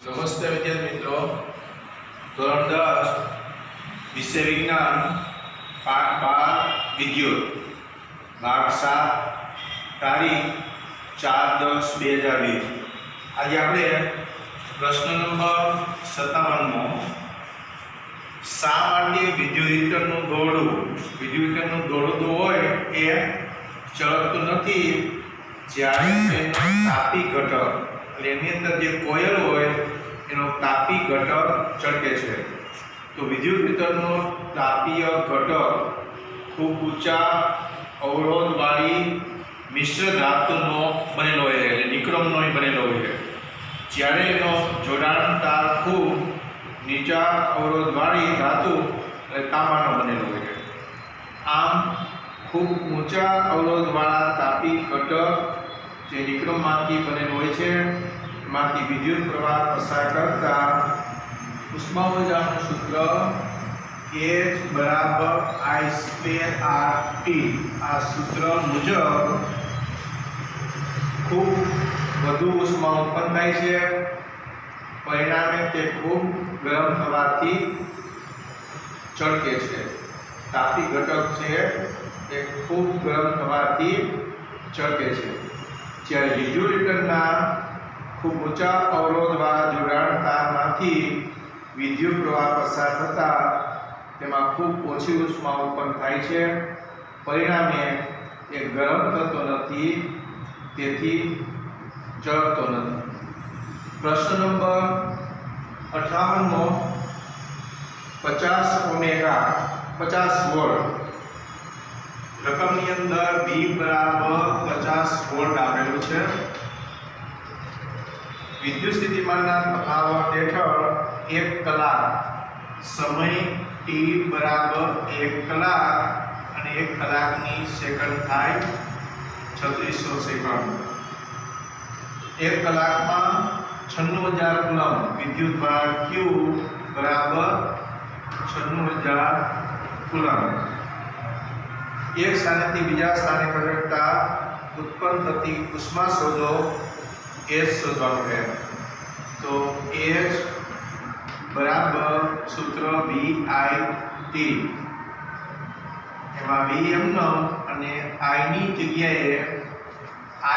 नमस्ते विद्यार्थी मित्रों, ધોરણ 10 વિષય વિજ્ઞાન પાઠ 12 વિદ્યુત ભાગ 7 તારીખ 4/10/2020। આજે આપણે પ્રશ્ન નંબર 57 શા માટે વિદ્યુત વિતરણનું દોરડું હોય એ ચળકતું નથી જ્યારે તેનો તાપી ઘટક એટલે એની અંદર જે કોયલ હોય એનો તાપી ઘટક ચળકે છે। તો વિદ્યુત વિતરણનો તાપીય ઘટક ખૂબ ઊંચા અવરોધવાળી મિશ્ર ધાતુનો બનેલો હોય એટલે નિક્રમનો બનેલો હોય, જ્યારે એનો જોડાણ તાર ખૂબ નીચા અવરોધવાળી ધાતુ એટલે તાંબાનો બનેલો હોય। આમ ખૂબ ઊંચા અવરોધવાળા તાપી ઘટક જે નિક્રમમાંથી બનેલો હોય છે, એમાંથી વિદ્યુત પ્રવાહ પસાર કરતા ઉષ્મા ઊર્જાનું સૂત્ર H = I²RT। આ સૂત્ર મુજબ ખૂબ વધુ ઉષ્મા ઉત્પન્ન થાય છે, પરિણામે તે ખૂબ ગરમ થવાથી ચળકે છે। તાપી ઘટક છે એ ખૂબ ગરમ થવાથી ચળકે છે, જ્યારે વિદ્યુત વિતરણના ખૂબ ઊંચા અવરોધવાળા જોડાણ તારમાંથી વિદ્યુત પ્રવાહ પસાર થતા તેમાં ખૂબ ઓછી ઉષ્મા ઉત્પન્ન થાય છે, પરિણામે એ ગરમ થતો નથી, તેથી ચળકતો નથી। પ્રશ્ન નંબર 58 50 ઓમેગા 50 વોલ્ટ રકમની અંદર V = 50 વોલ્ટ આપેલું છે। વિદ્યુત સ્થિતિમાનના તફાવત હેઠળ 1 કલાક સમય T = 1 કલાક અને 1 કલાકની સેકન્ડ થાય 3600 સેકન્ડ। 1 કલાકમાં 96000 કુલમ વિદ્યુત ભાર Q = 96000 કુલમ। એક સ્થાનેથી બીજા સ્થાને ખસેડતા ઉત્પન્ન થતી ઉષ્મા શોધો, H શોધવાનું છે। તો H બરાબર સૂત્ર VIT, એમાં V એમનો અને I ની જગ્યાએ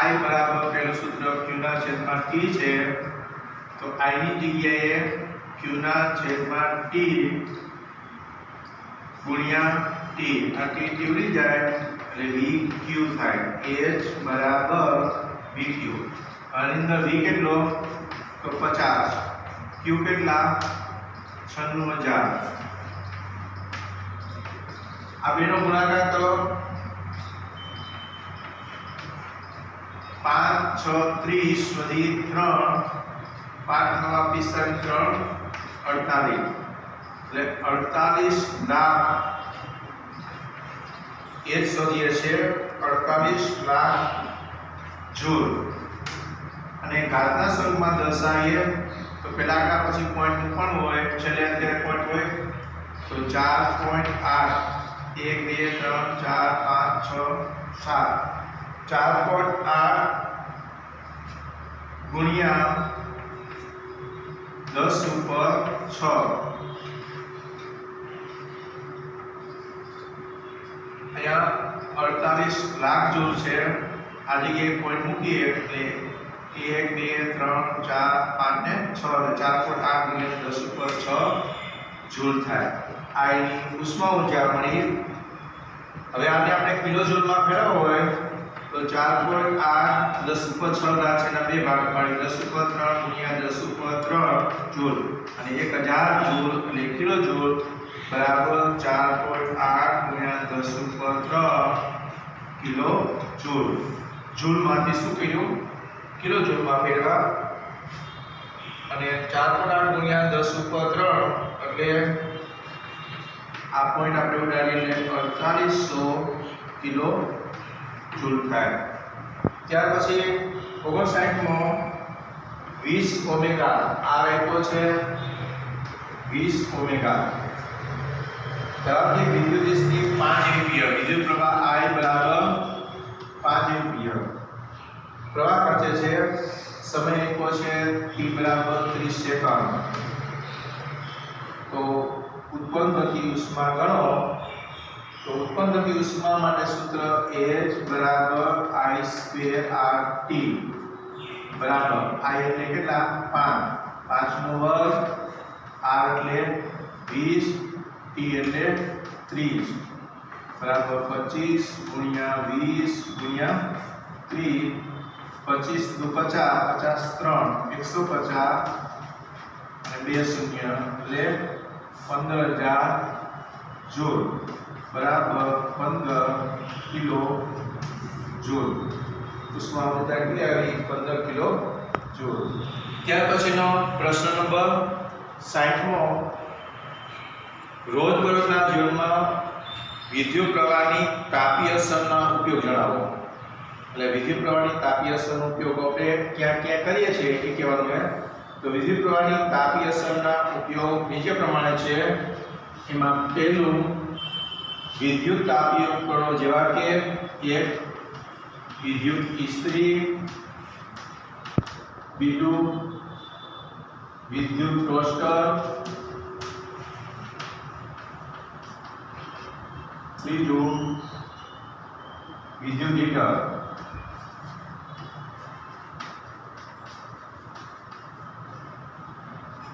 I બરાબર પહેલું સૂત્ર Q/T છે, તો I ની જગ્યાએ Q/T ગુણ્યા T, આ T ઉડી જાય એટલે VQ થાય। H બરાબર VQ, આની અંદર V કેટલો તો 50, Q કેટલા 96000। આ બેનો ગુણાકાર કરો 5 6 30 વધી 3 5 9 45 3 48 એટલે 48 લાખ H શોધીએ છે 48 લાખ જૂલ। અને ઘાતના સ્વરૂપમાં દર્શાવીએ તો પેલા આંકડા પછી પોઈન્ટ મૂકવાનું હોય, છેલ્લે અત્યારે પોઈન્ટ હોય તો 4.8 1 2 3 4 5 6 7 4.8 ગુણ્યા 10 ઉપર 6, અહીંયા 48 લાખ જૂલ છે। આ જગ્યાએ પોઈન્ટ મૂકીએ એટલે 1 2 3 4 5 ને 6 4.8 ગુણ્યા 10 ઉપર 6 જૂલ થાય। આ એની ઉષ્મા ઊર્જા મળી। હવે આને આપણે કિલો જૂલમાં ફેરવવો હોય તો 4.8 10 ઉપર 6 ઘાત છે, એના બે ભાગ પાડી 10 ઉપર 3 ગુણ્યા 10 ઉપર 3 જૂલ, અને 1000 જૂલ એટલે કિલો જૂલ બરાબર 4.8 ગુણ્યા 10 ઉપર 3 કિલો જૂલ। જૂલમાંથી શું કર્યું કિલો જૂલમાં ફેરવા, અને 4.8 ગુણ્યા 10 ઉપર 3 એટલે આ પોઈન્ટ આપણે ઉડાડીને 4800 કિલો જૂલ થાય। ત્યાર પછી 59માં 20 ઓમેગા આ આપ્યો છે 20 ઓમેગા ધરાવતી વિદ્યુત સ્થિતિ 5 એમ્પિયર, વિદ્યુત પ્રવાહ I = 5 એમ્પિયર, પ્રવાહ ખર્ચે છે समय आप्यो छे t बराबर 30 सेकंड। तो उत्पन्न थती उष्मा गणो तो उत्पन्न थती उष्मा माटे सूत्र H बराबर I²RT बराबर I એટલે કેટલા 5 5 નો વર્ગ R એટલે 20 T એટલે 30 बराबर 25 गुणिया 20 गुणिया 30 25 दो 50 50 3 150 અને 2 શૂન્ય એટલે 15000 જૂલ बराबर 15 किलो जूल। उष्मा ऊर्जा કેટલી આવી 15 किलो जूल। ત્યાર પછીનો પ્રશ્ન નંબર 60મો રોજબરોજના જીવનમાં વિદ્યુત પ્રવાહની તાપીય અસરનો ઉપયોગ જણાવો। એટલે વિદ્યુત પ્રવાહની તાપીય અસરનો ઉપયોગ આપણે ક્યાં ક્યાં કરીએ છીએ એ કહેવાનું છે। તો વિદ્યુત પ્રવાહની તાપીય અસરના ઉપયોગ નીચે પ્રમાણે છે। એમાં પહેલું विद्युत तापीय उपकरणों जेवा के एक विद्युत इस्त्री, बीजू विद्युत टोस्टर, तीजू विद्युत हीटर।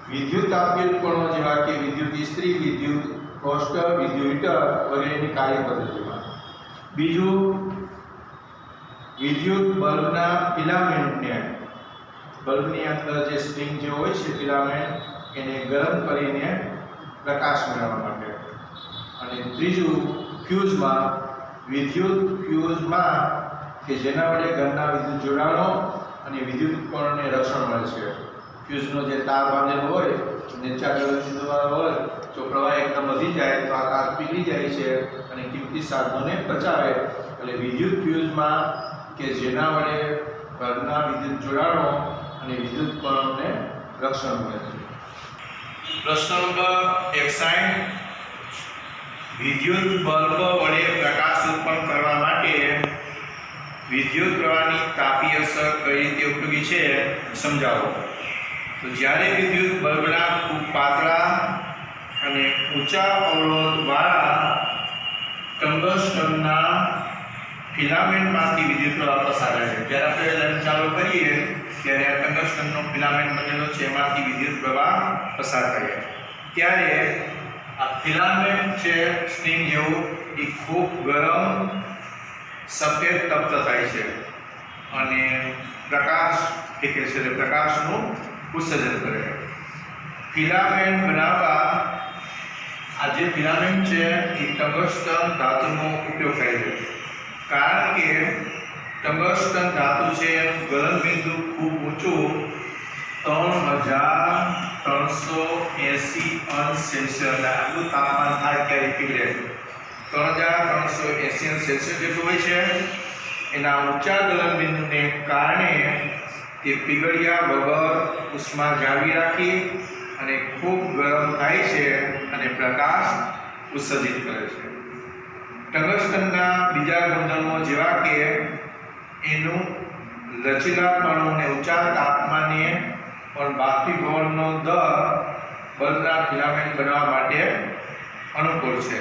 विद्युत तापीय उपकरणों जेवा के विद्युत इस्त्री, विद्युत टोस्टर, विद्युत हीटर वगैरह कार्य पद्धति में बीजू विद्युत बल्बना फिलामेंट ने बल्बनी अंदर जे स्प्रिंग जो होय छे फिलामेंट एने गरम करीने प्रकाश मेळववा माटे। अने त्रीजू फ्यूज में विद्युत फ्यूज में के जेना वडे घરના विद्युत जोડાણો અને विद्युत ઉપકરણને રક્ષણ મળે છે। फ्यूज નો જે તાર બાંધેલો હોય નીચા ગરમી દ્વારા હોય जो प्रवाह एकदम वधी जाए तो आ तार पीगળી જાય છે અને કિંમતી સાધનોને બચાવે। એટલે વિદ્યુત ફ્યુઝમાં કે જેના વડે ઘરના વિદ્યુત જોડાણો અને વિદ્યુત ઉપકરણોને રક્ષણ મળે છે। પ્રશ્ન નંબર 61 વિદ્યુત બલ્બ વડે પ્રકાશ ઉત્પન્ન કરવા માટે વિદ્યુત પ્રવાહની તાપીય અસર કઈ રીતે ઉપયોગી છે સમજાવો। તો જ્યારે વિદ્યુત બલ્બના ખૂબ પાતળા અને ઊંચા અવરોધવાળા ટંગસ્ટનના ફિલામેન્ટમાંથી વિદ્યુત પ્રવાહ પસાર થાય છે। જ્યારે આપણે લાઈટ ચાલુ કરીએ ત્યારે આ ટંગસ્ટનનો ફિલામેન્ટ બનેલો છે એમાંથી વિદ્યુત પ્રવાહ પસાર થાય છે। ત્યારે આ ફિલામેન્ટ છે સ્ટ્રિંગ જેવું એ ખૂબ ગરમ સફેદ તપ્ત થાય છે અને પ્રકાશ ફેંકે છે એટલે પ્રકાશનું ઉત્સર્જન કરે છે। ફિલામેન્ટ બનાવવા આ જે ફિલામેન્ટ છે એ ટંગસ્ટન ધાતુનો ઉપયોગ થાય છે કારણ કે ટંગસ્ટન ધાતુ છે એનું ગલન બિંદુ ખૂબ ઊંચું 3380 અંશ સેલ્સિયસ આટલું તાપમાન થાય ત્યારે પીગળે। 3380 અંશ સેલ્સિયસ જેટલું હોય છે। એના ઊંચા ગલન બિંદુને કારણે તે પીગળ્યા વગર ઉષ્મા જાળવી રાખી અને ખૂબ ગરમ થાય છે અને પ્રકાશ ઉત્સર્જિત કરે છે। ટંગસ્ટનના બીજા ગુણધર્મો જેવા કે એનું લચીલાપણું અને ઊંચા તાપમાને પણ બાષ્પીભવનનો દર બલ્બના ફિલામેન્ટ બનાવવા માટે અનુકૂળ છે।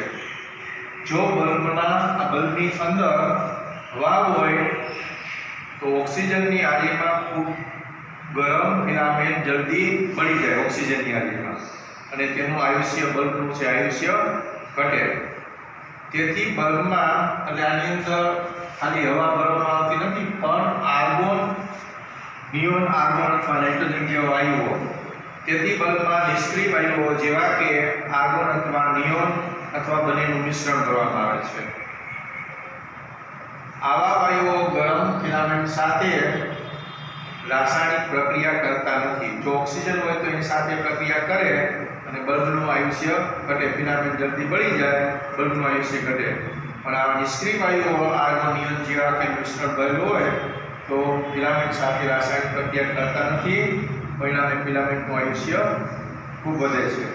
જો બલ્બની અંદર હવા હોય તો ઓક્સિજનની હાજરીમાં ખૂબ गरम फिलामेंट जल्दी बड़ी जाए ऑक्सीजन की हाजरी में અને તેનું આયુષ્ય બલ્બનું છે આયુષ્ય ઘટે। તેથી બલ્બમાં એટલે આની અંદર ખાલી હવા ભરવામાં આવતી નથી પણ આર્ગોન નિયોન આર્ગોન અથવા નાઇટ્રોજન જેવા વાયુઓ। તેથી બલ્બમાં નિષ્ક્રિય વાયુઓ જેવા કે આર્ગોન અથવા નિયોન અથવા બંનેનું મિશ્રણ કરવામાં આવે છે। આવા વાયુઓ ગરમ ફિલામેન્ટ સાથે रासायनिक प्रक्रिया करता नहीं। जो ऑक्सीजन हो तो साथ प्रक्रिया करे અને બલ્બનું આયુષ્ય ઘટે, ફિલામેન્ટ જલ્દી બળી જાય, બલ્બનું આયુષ્ય ઘટે। પણ આ નિષ્ક્રિય વાયુઓ આર્ગોનિયન જેવા કે મિશ્રણ ભરેલું હોય તો ફિલામેન્ટ સાથે રાસાયણિક પ્રક્રિયા કરતા નથી, પરિણામે ફિલામેન્ટનું આયુષ્ય ખૂબ વધે છે।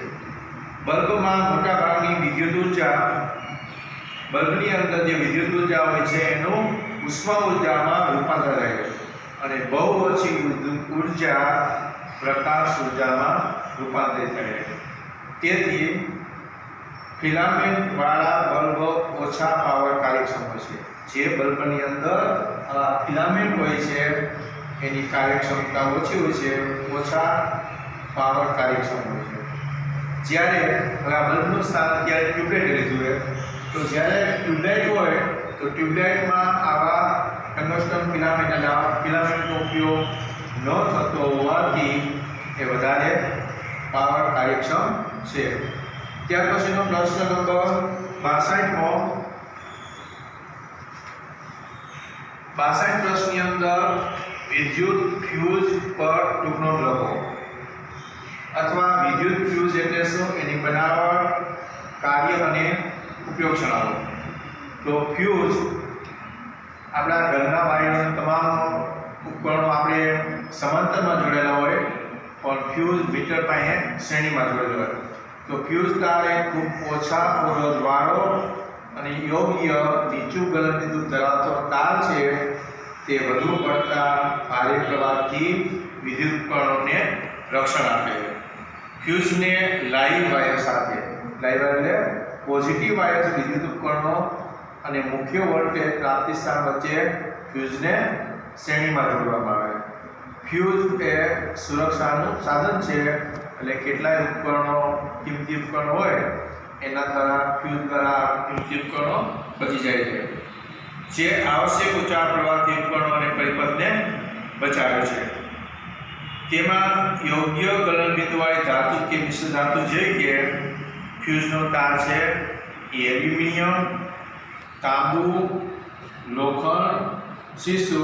બલ્બમાં મોટા ભાગની વિદ્યુત ઉર્જા બલ્બની અંદર જે વિદ્યુત ઉર્જા હોય છે એનું ઉષ્મા ઉર્જામાં રૂપાંતર થાય છે। અને બહુ ઓછી ઉર્જા પ્રકાશ ઉર્જામાં રૂપાંતરિત થાય છે. તેથી ફિલામેન્ટ વાળા બલ્બ ઓછા પાવર કાર્યક્ષમ હોય છે. જે બલ્બની અંદર ફિલામેન્ટ હોય છે એની કાર્યક્ષમતા ઓછી હોય છે, ઓછા પાવર કાર્યક્ષમ હોય છે. જ્યારે હવે આ બલ્બનું સ્થાન અત્યારે ટ્યુબલાઇટ લીધું હોય, તો જ્યારે ટ્યુબલાઇટ હોય તો ટ્યુબલાઇટમાં આવા ટંગસ્ટન ફિલામેન્ટ એટલે આવા ફિલામેન્ટનો ઉપયોગ ન થતો હોવાથી એ વધારે પાવર કાર્યક્ષમ છે. ત્યાર પછીનો પ્રશ્ન નંબર 62 પ્રશ્નની અંદર વિદ્યુત ફ્યુઝ પર ટૂંકનોટ લખો અથવા વિદ્યુત ફ્યુઝ એટલે શું, એની બનાવટ, કાર્ય અને ઉપયોગ જણાવો. તો ફ્યુઝ આપણા ઘરના વાયરના તમામ ઉપકરણો આપણે સમાંતરમાં જોડેલા હોય, પણ ફ્યુઝ મીટર પાસે શ્રેણીમાં જોડેલો હોય. તો ફ્યુઝ તાર એ ખૂબ ઓછા અવરોધવાળો અને યોગ્ય નીચું ગલનબિંદુ ધરાવતો તાર છે. તે વધુ પડતા ભારે પ્રવાહથી વિદ્યુત ઉપકરણોને રક્ષણ આપે છે. ફ્યુઝને લાઇવ વાયર સાથે, લાઇવ એટલે પોઝિટિવ વાયર વિદ્યુત ઉપકરણો અને મુખ્ય વોલ્ટેજ પ્રાપ્તિ સ્થાન વચ્ચે ફ્યુઝને શ્રેણીમાં જોડવામાં આવે. ફ્યુઝ એ સુરક્ષાનું સાધન છે, એટલે કેટલાય ઉપકરણો, કિંમતી ઉપકરણો હોય એના દ્વારા ફ્યુઝ દ્વારા કિંમતી ઉપકરણો બચી જાય છે, જે આવશ્યક ઊંચા પ્રવાહથી ઉપકરણો અને પરિપથને બચાવે છે. તેમાં યોગ્ય ગલનબિંદુવાળી ધાતુ કે મિશ્ર ધાતુ જે કે ફ્યુઝનો તાર છે એ એલ્યુમિનિયમ, તાંબુ, લોખંડ, શીશુ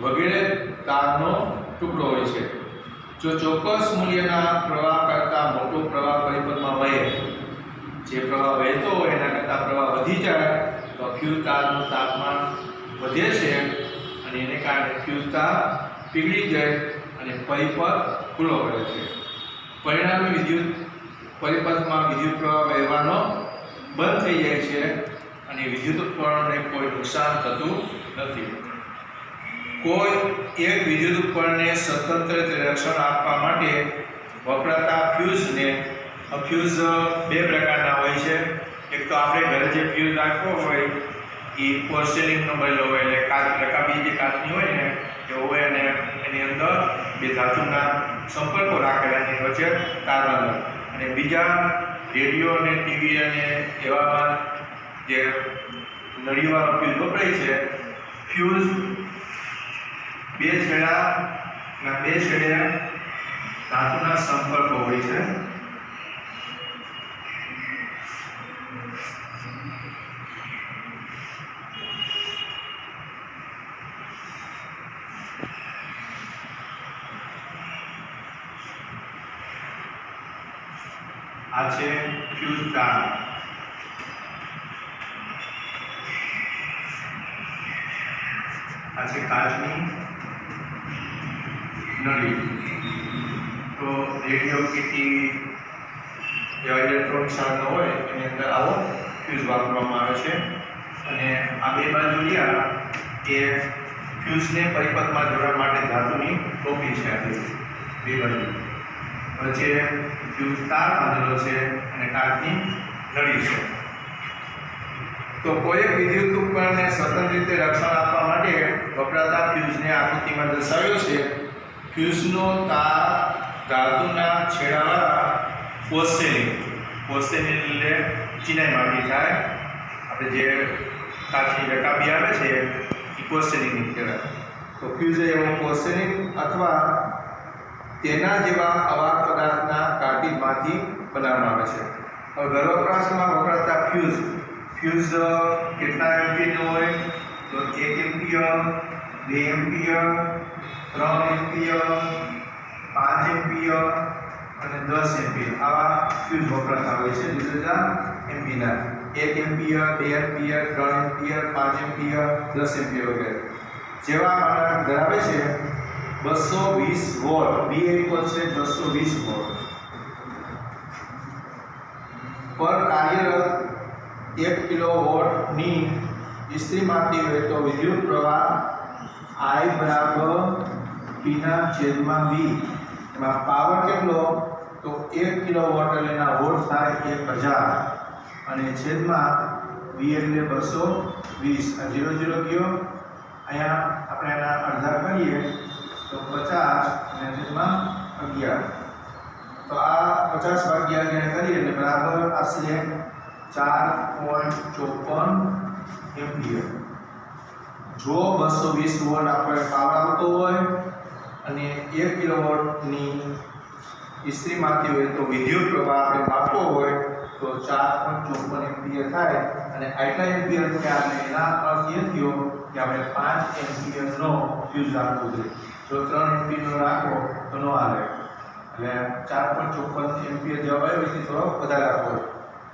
વગેરે તારનો ટુકડો હોય છે. જો ચોક્કસ મૂલ્યના પ્રવાહ કરતાં મોટો પ્રવાહ પરિપથમાં વહે, જે પ્રવાહ વહેતો હોય એના કરતાં પ્રવાહ વધી જાય તો ફ્યુઝ તારનું તાપમાન વધે છે અને એને કારણે ફ્યુઝ તાર પીગળી જાય અને પરિપથ ખુલ્લો પડે છે. પરિણામે વિદ્યુત પરિપથમાં વિદ્યુત પ્રવાહ વહેવાનો બંધ થઈ જાય છે અને વિદ્યુત ઉપકરણોને કોઈ નુકસાન થતું નથી. કોઈ એક વિદ્યુત ઉપકરણને સ્વતંત્ર રીતે રક્ષણ આપવા માટે વપરાતા ફ્યુઝને, ફ્યુઝ બે પ્રકારના હોય છે. એક તો આપણે ઘરે જે ફ્યુઝ રાખવો હોય એ પોર્સેલિનનો બનેલો હોય, એટલે કાચ, રકાબી જે કાચની હોય ને એ હોય અને એની અંદર બે ધાતુના સંપર્કો રાખેલા એની વચ્ચે તાર બાંધેલો. અને બીજા રેડિયો અને ટીવી અને એવામાં જે નળીવાળો ફ્યુઝ વપરાય છે. ફ્યુઝ બે છેડે ધાતુના સંપર્કો હોય છે. આ છે ફ્યુઝ તાર. આ છે કાચની નળી. તો રેડિયો કે ટીવી જેવા ઇલેક્ટ્રોનિક સાધનો હોય એની અંદર આવો ફ્યુઝ વાપરવામાં આવે છે. અને આ બે બાજુ રહ્યા એ ફ્યુઝને પરિપથમાં જોડવા માટે ધાતુની ટોપી છે. આ બે બાજુ વચ્ચે ફ્યુઝ તાર બાંધેલો છે અને કાચની નળી છે. તો કોઈ એક વિદ્યુત ઉપકરણને સ્વતંત્ર રીતે રક્ષણ આપવા માટે વપરાતા ફ્યુઝને આકૃતિમાં દર્શાવ્યો છે. ફ્યુઝનો તાર ધાતુના છેડાવાળા પોર્સેલિન એટલે ચિનાઈમાંથી થાય. આપણે જે કાચની રકાબી આવે છે એ પોર્સેલિન કહેવાય. તો ફ્યુઝ એવો પોર્સેલિન અથવા તેના જેવા અવાહક પદાર્થના કાર્ટિજમાંથી બનાવવામાં આવે છે. હવે ઘર વપરાશમાં વપરાતા ફ્યુઝ કેટલા એમ્પિયરનું હોય? તો 1 એમ્પિયર, 2 એમ્પિયર, 3 એમ્પિયર, 5 એમ્પિયર અને 10 એમ્પિયર આવા ફ્યુઝ વપરાતા હોય છે. જુદા જુદા એમ્પિયરના 1 ampere, 2 ampere, 3 ampere, 5 ampere, 10 ampere વગેરે જેવા માળા ધરાવે છે. 220 વોલ્ટ, VA ઇક્વલ છે 220 વોલ્ટ પર કાર્યરત 1 કિલોવોટની ઇસ્ત્રી માપતી હોય તો વિદ્યુત પ્રવાહ I બરાબર P ના છેદમાં V એમાં પાવર કેટલો તો 1 કિલોવોટ એટલે એના વોટ થાય 1000 અને છેદમાં V એટલે 220 આ 0 0 ગયો અહીંયા આપણે એના અડધા કરીએ તો 50 અને છેદમાં 11 તો આ 50 ભાગ્યા 11 કરીએ એટલે બરાબર આશરે 4.54 એમ્પિયર જો 220 વોટ આપણે પાવર આવતો હોય અને 1 કિલોવોટની ઇસ્ત્રીમાંથી હોય તો વિદ્યુત પ્રવાહ આપણે માપવો હોય તો 4.54 એમ્પિયર થાય અને આટલા એમ્પિયર કે આપણે એના અર્થ એ થયો કે આપણે 5 એમ્પિયરનો ફ્યુઝ રાખવો જોઈએ જો 3 એમ્પિયરનો રાખો તો ન હાલે એટલે 4.54 એમ્પિયર જવાબ આવ્યો એથી થોડો વધારે રાખવો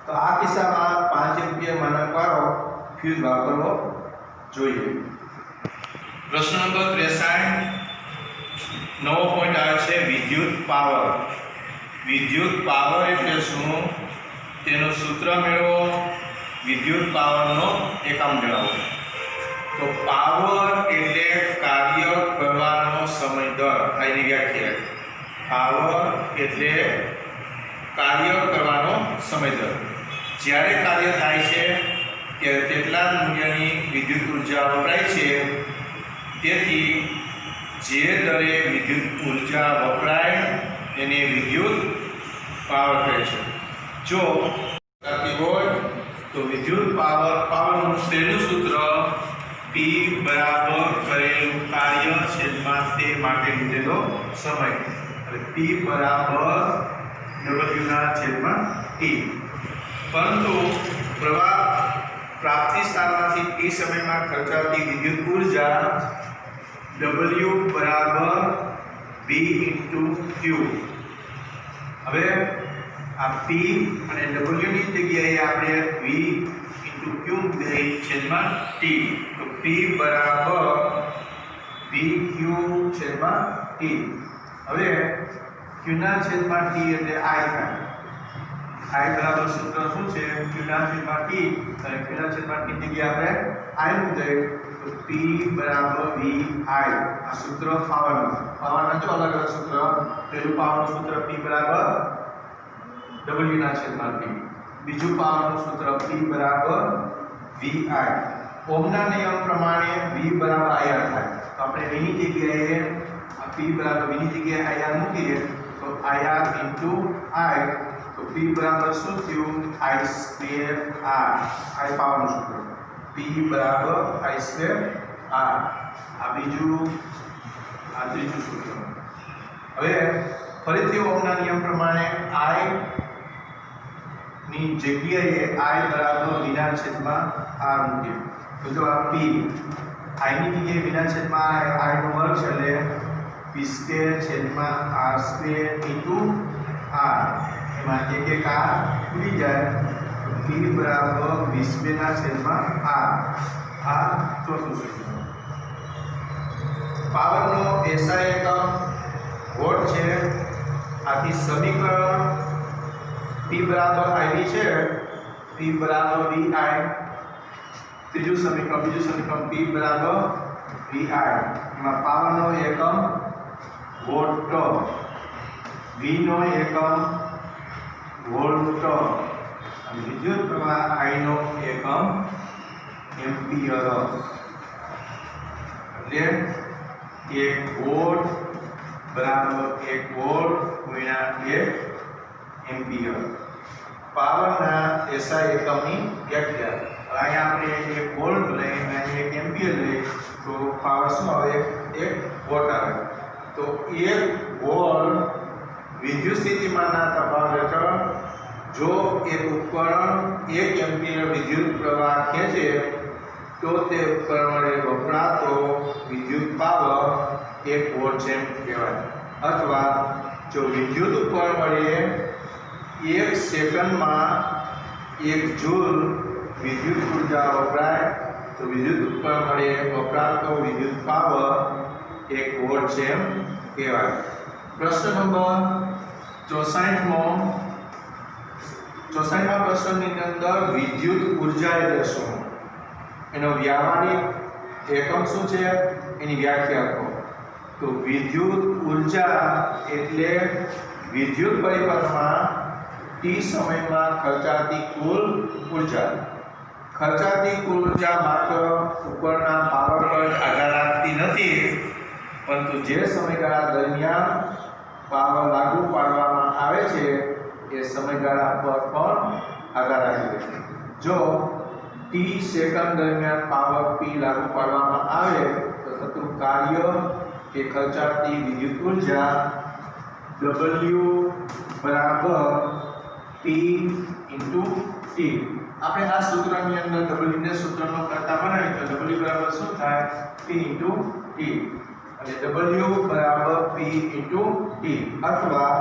તો આ કિસ્સામાં 5 એમ્પિયર માનકવાળો ફ્યુઝ વાપરવો જોઈએ પ્રશ્ન નંબર 63 નવો પોઈન્ટ આવે છે વિદ્યુત પાવર એટલે શું તેનું સૂત્ર મેળવો વિદ્યુત પાવરનો એકમ જણાવો તો પાવર એટલે કાર્ય કરવાનો સમય દર આની વ્યાખ્યા પાવર એટલે કાર્ય કરવાનો સમય દર જ્યારે કાર્ય થાય છે ત્યારે તેટલા મૂલ્યની વિદ્યુત ઉર્જા વપરાય છે તેથી જે દરે વિદ્યુત ઉર્જા વપરાય એને વિદ્યુત પાવર કહે છે જો હોય તો વિદ્યુત પાવરનું તેનું સૂત્ર P બરાબર કરેલું કાર્ય છેદમાં તે માટે લીધેલો સમય એટલે P બરાબર W ના છેદમાં T પરંતુ પ્રવાહ પ્રાપ્તિ સ્થાનમાંથી T સમયમાં ખર્ચાતી વિદ્યુત ઉર્જા W બરાબર V × Q હવે આ P અને W ની જગ્યાએ આપણે V × Q દઈ છેદમાં T તો P બરાબર VQ છેદમાં T હવે Q ના છેદમાં T એટલે I થાય I બરાબર સૂત્ર શું છે Q ના છેદમાં T અને Q ના છેદમાં T ની જગ્યાએ આપણે I મૂકીએ તો P બરાબર VI આ સૂત્ર પાવરના જો અલગ અલગ સૂત્ર પહેલું પાવરનું સૂત્ર P બરાબર W ના છેદમાં T બીજું પાવરનું સૂત્ર P બરાબર VI ઓહમના નિયમ પ્રમાણે V બરાબર IR થાય તો આપણે V ની જગ્યાએ આ P બરાબર V ની જગ્યાએ IR મૂકીએ તો IR × I તો P બરાબર શું થયું I² R I પાવરનું સૂત્ર P બરાબર I² R આ બીજું આ ત્રીજું સૂત્ર હવે ફરીથી ઓહમના નિયમ પ્રમાણે I ની જગ્યાએ I બરાબર V ના છેદમાં R મૂકીએ તો જો આ P I ની જગ્યાએ V ના છેદમાં I નો વર્ગ છે એટલે P² છેદમાં R² × R એમાં એક R ઉડી જાય P બરાબર 22 ના છેદમાં R આ ચોથું સૂત્ર પાવરનો SI એકમ વોટ છે આથી સમીકરણ P બરાબર IV છે P બરાબર VI બીજું સમીકરણ P બરાબર VI એમાં પાવરનો એકમ વોટ V નો એકમ વોલ્ટ અને વિદ્યુત પ્રવાહ I નો એકમ એમ્પિયર એટલે 1 વોટ બરાબર 1 વોટ ગુણ્યા 1 એમ્પિયર પાવરના SI એકમની વ્યાખ્યા અહીંયા આપણે 1 વોલ્ટ લઈએ અને 1 એમ્પિયર લઈએ તો પાવર શું આવે 1 વોટ આવે તો 1 વોલ્ટ વિદ્યુત સ્થિતિમાનના તફાવત હેઠળ જો એક ઉપકરણ 1 એમ્પિયર વિદ્યુત પ્રવાહ ખેંચે તો તે ઉપકરણ વડે વપરાતો વિદ્યુત પાવર 1 વોટ જેમ કહેવાય અથવા જો વિદ્યુત ઉપકરણ વડે 1 સેકન્ડમાં 1 જૂલ વિદ્યુત ઉર્જા વપરાય તો વિદ્યુત ઉપકરણ વડે વપરાતો વિદ્યુત પાવર 1 વોટ જેમ કહેવાય પ્રશ્ન નંબર 64માં પ્રશ્નની અંદર વિદ્યુત ઉર્જા એટલે શું એનો વ્યવહારિક એકમ શું છે એની વ્યાખ્યા આપો. તો વિદ્યુત ઉર્જા એટલે વિદ્યુત પરિપથમાં t સમયમાં ખર્ચાતી કુલ ઉર્જા. ખર્ચાતી કુલ ઉર્જા માત્ર ઉપરના પાવર પર આધાર રાખતી નથી, પરંતુ જે સમયગાળા દરમિયાન પાવર લાગુ પાડવામાં આવે છે એ સમયગાળા પર પણ આધાર રાખે છે. જો t સેકન્ડ દરમિયાન પાવર p લાગુ પાડવામાં આવે તો થતું કાર્ય કે ખર્ચાતી વિદ્યુત ઉર્જા W બરાબર P into T. આપણે આ સૂત્રની અંદર W ને સૂત્રનો કરતા બનાવીએ તો W બરાબર શું થાય? P into T. અને W બરાબર P into T અથવા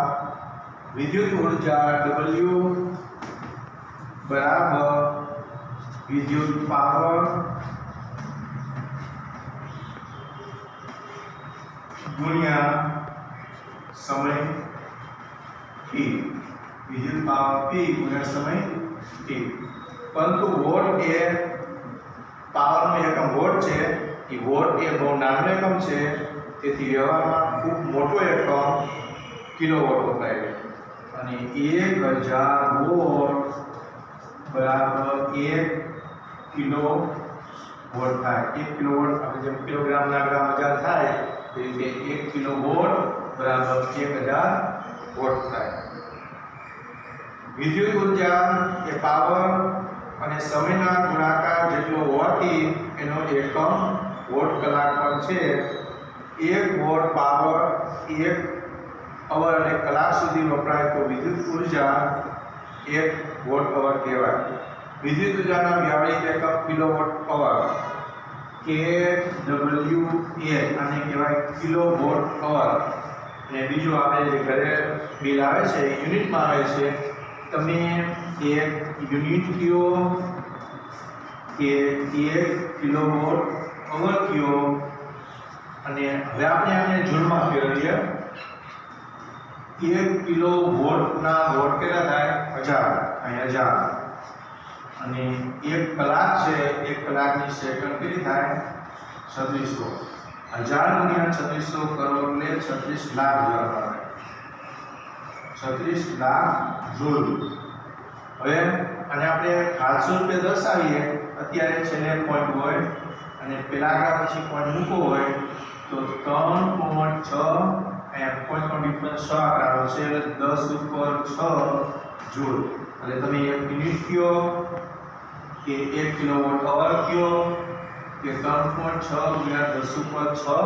વિદ્યુત ઉર્જા W બરાબર વિદ્યુત પાવર ગુણ્યા સમય t. વિદ્યુત પાવર p ગુણ્યા સમય t. પરંતુ વોટ એ પાવરનો એકમ વોટ છે. એ વોટ એ બહુ નાનો એકમ છે, તેથી વ્યવહારમાં ખૂબ મોટો એકમ કિલોવોટ વપરાય છે. અને 1000 વોટ બરાબર 1 કિલોવોટ થાય. 1 કિલોવોટ આપણે જેમ કિલોગ્રામના ગ્રામ 1000 થાય તે રીતે 1 કિલોવોટ બરાબર 1000 વોટ થાય. વિદ્યુત ઉર્જા એ પાવર અને સમયના ગુણાકાર જેટલો હોવાથી એનો એકમ વોટ કલાક પણ છે. 1 વોટ પાવર 1 અવર અને કલાક સુધી વપરાય તો વિદ્યુત ઉર્જા 1 વોટ અવર કહેવાય. વિદ્યુત ઉર્જાના વ્યવહારિક એકમ કિલોવોટ અવર kWh આને કહેવાય કિલોવોટ અવર. અને બીજું આપણે જે ઘરે બિલ આવે છે યુનિટમાં આવે છે. તમે એક યુનિટ કયો કે 1 કિલોવોટ અવર કયો, અને હવે આપણે આને જૂલમાં ફેરવીએ. 1 કિલોવોટના વોટ કેટલા થાય? 1000. અહીં 1000. અને 1 કલાક છે, 1 કલાકની સેકન્ડ કેટલી થાય? 3600. 1000 ગુણ્યા 3600 કરો એટલે 36 લાખ જવાબ આવે. 36 લાખ જૂલ. હવે અને આપણે ઘાત સ્વરૂપે દર્શાવીએ. અત્યારે છેલ્લે પોઈન્ટ હોય અને પેલા આંકડા પછી પોઈન્ટ મૂકવો હોય તો 3.6 અહીંયા પોઈન્ટનો ડિફરન્સ 6 આંકડાનો છે એટલે 10 ઉપર 6 જૂલ. એટલે તમે એક યુનિટ કયો કે 1 કિલોવોટ અવર કયો કે 3.6 ગુણ્યા 10 ઉપર 6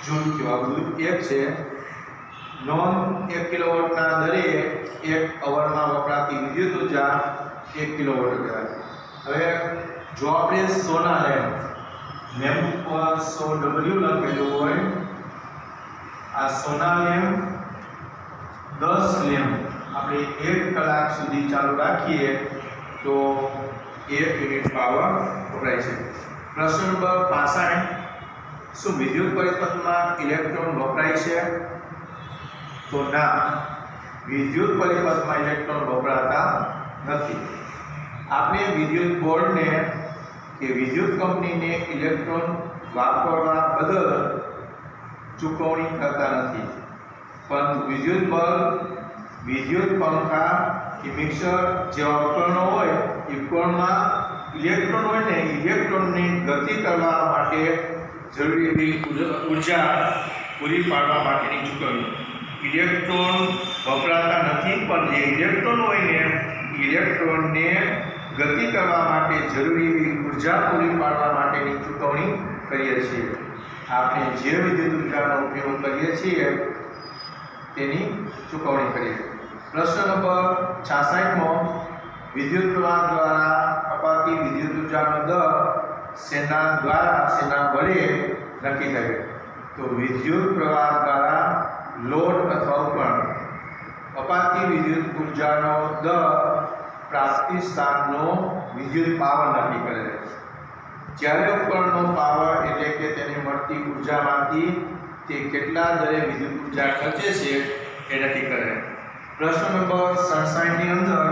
જૂલ કયો, આ બધું એક છે. નોન 1 કિલોવોટના દરે 1 અવરમાં વપરાતી વિદ્યુત ઉર્જા 1 કિલોવોટ કહેવાય. હવે જો આપણે સોના લેમ્પ ઉપર 100 W લખેલું હોય, આ સોના લેમ્પ 10 લેમ્પ આપણે 1 કલાક સુધી ચાલુ રાખીએ તો 1 યુનિટ પાવર વપરાય છે. પ્રશ્ન નંબર 65. શું વિદ્યુત પરિપથમાં ઇલેક્ટ્રોન વપરાય છે? તો ના, વિદ્યુત પરિપથમાં ઇલેક્ટ્રોન વપરાતા નથી. આપણે વિદ્યુત બોર્ડને કે વિદ્યુત કંપનીને ઇલેક્ટ્રોન વાપરવા બદલ ચૂકવણી કરતા નથી, પરંતુ વિદ્યુત બલ્બ, વિદ્યુત પંખા કે મિક્સર જેવા ઉપકરણો હોય, ઉપકરણમાં ઇલેક્ટ્રોન હોય ને, ઇલેક્ટ્રોનને ગતિ કરવા માટે જરૂરી એવી ઉર્જા પૂરી પાડવા માટેની ચૂકવણી. ઇલેક્ટ્રોન વપરાતા નથી, પણ જે ઇલેક્ટ્રોન હોય ને, ઇલેક્ટ્રોનને ગતિ કરવા માટે જરૂરી એવી ઉર્જા પૂરી પાડવા માટેની ચૂકવણી કરીએ છીએ. આપણે જે વિદ્યુત ઉર્જાનો ઉપયોગ કરીએ છીએ તેની ચૂકવણી કરીએ. પ્રશ્ન નંબર 66. વિદ્યુત પ્રવાહ દ્વારા અપાતી વિદ્યુત ઉર્જાનો દર શેના વડે નક્કી થાય? તો વિદ્યુત પ્રવાહ દ્વારા લોડ અથવા ઉપકરણ અપાતી વિદ્યુત ઉર્જાનો દર પ્રાપ્તિ સ્થાનનો વિદ્યુત પાવર નક્કી કરે છે. જ્યારે ઉપકરણનો પાવર એટલે કે તેને મળતી ઉર્જામાંથી તે કેટલા દરે વિદ્યુત ઉર્જા ખર્ચે છે એ નક્કી કરે. પ્રશ્ન નંબર 67 ની અંદર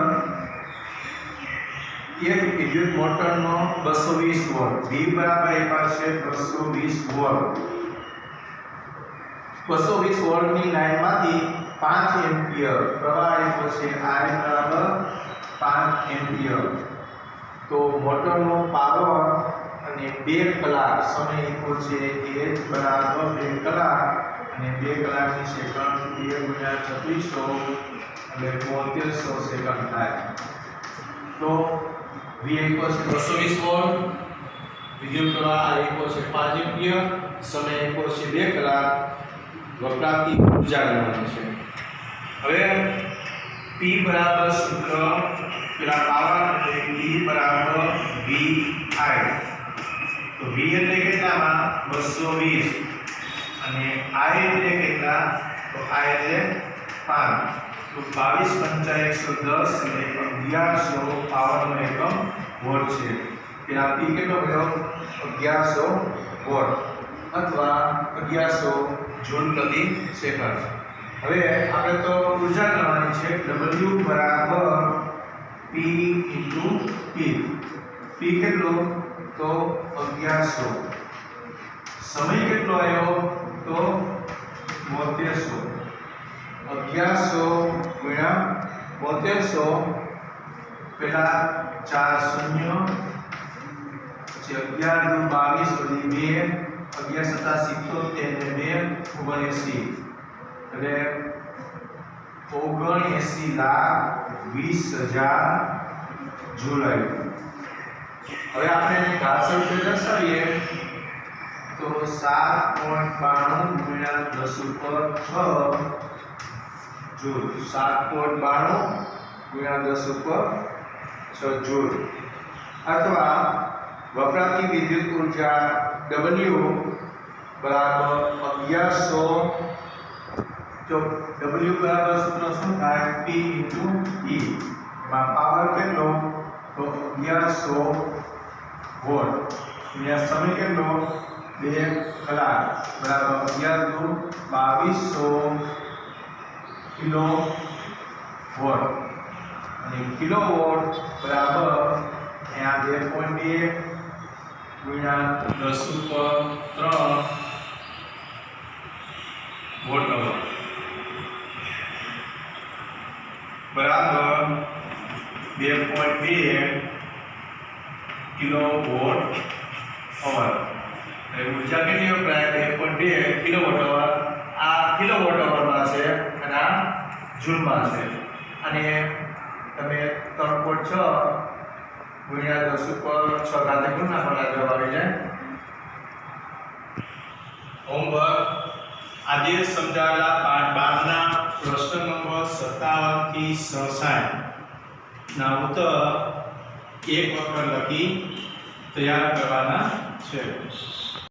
એક વિદ્યુત મોટરનો 220 વોલ્ટ V બરાબર એ પાસે 220 વોલ્ટ 220 વોલ્ટની લાઇનમાંથી 5 એમ્પિયર પ્રવાહ આપ્યો છે I બરાબર 5 એમ્પિયર તો મોટરનો પાવર અને 2 કલાક સમય આપ્યો છે H બરાબર 2 કલાક અને 2 કલાકની સેકન્ડ 2 ગુણ્યા 3600 એટલે 7300 સેકન્ડ થાય તો V આપ્યો છે 220 વોલ્ટ વિદ્યુત પ્રવાહ આપ્યો છે 5 એમ્પિયર સમય આપ્યો છે 2 કલાક વપરાતી ઊર્જા ગણવાની છે હવે P બરાબર સૂત્ર પેલા પાવર એટલે P બરાબર VI તો V એટલે કેટલામાં 220 અને I એટલે કેટલા તો I એટલે 5 તો 22 5 110 એટલે 1100 પાવરનો એકમ વોટ છે પેલા P કેટલો ગયો 1100 વોટ અથવા 1100 જૂલ પ્રતિ સેકન્ડ હવે આપણે તો ઊર્જા ગણવાની છે W બરાબર P * P કેટલો તો 1100 સમય કેટલો આવ્યો તો 7200 1100 ગુણ્યા 7200 પેલા 4 શૂન્ય પછી 11 * 22 વળી 2 11 * 77 ને 2 79 એટલે 79,20,000 જૂલ આવ્યું હવે આપણે એને ઘાત રીતે દર્શાવીએ તો 7.92 ગુણ્યા 10⁻6 જૂલ 7.92 ગુણ્યા 10⁻6 જૂલ અથવા વપરાતી વિદ્યુત ઊર્જા W બરાબર 1100 જો W બરાબર સૂત્ર શું થાય P * E માં પાવર કેટલો તો 1100 વોટ ગુણ્યા સમય કેટલો 2 કલાક બરાબર 11 * 2200 કિલો વોટ અને કિલો વોટ બરાબર અહીંયા 2.2 ગુણ્યા 10⁻3 વોટ અવર બરાબર 2.2 કિલો વોટ અવર ઊર્જા કેટલી વપરાય 2.2 કિલો વોટ અવર આ કિલો વોટ અવરમાં છે અને આ જૂલમાં છે અને તમે 3.6 ગુણ્યા 10⁻6 ઘાતે ગુણ નાખવાના જવાબ આવી જાય હોમવર્ક આજે સમજાવેલા પાઠ 12 ના પ્રશ્ન નંબર 57 થી 66 ના ઉત્તર એક વખત લખી તૈયાર કરવાના છે।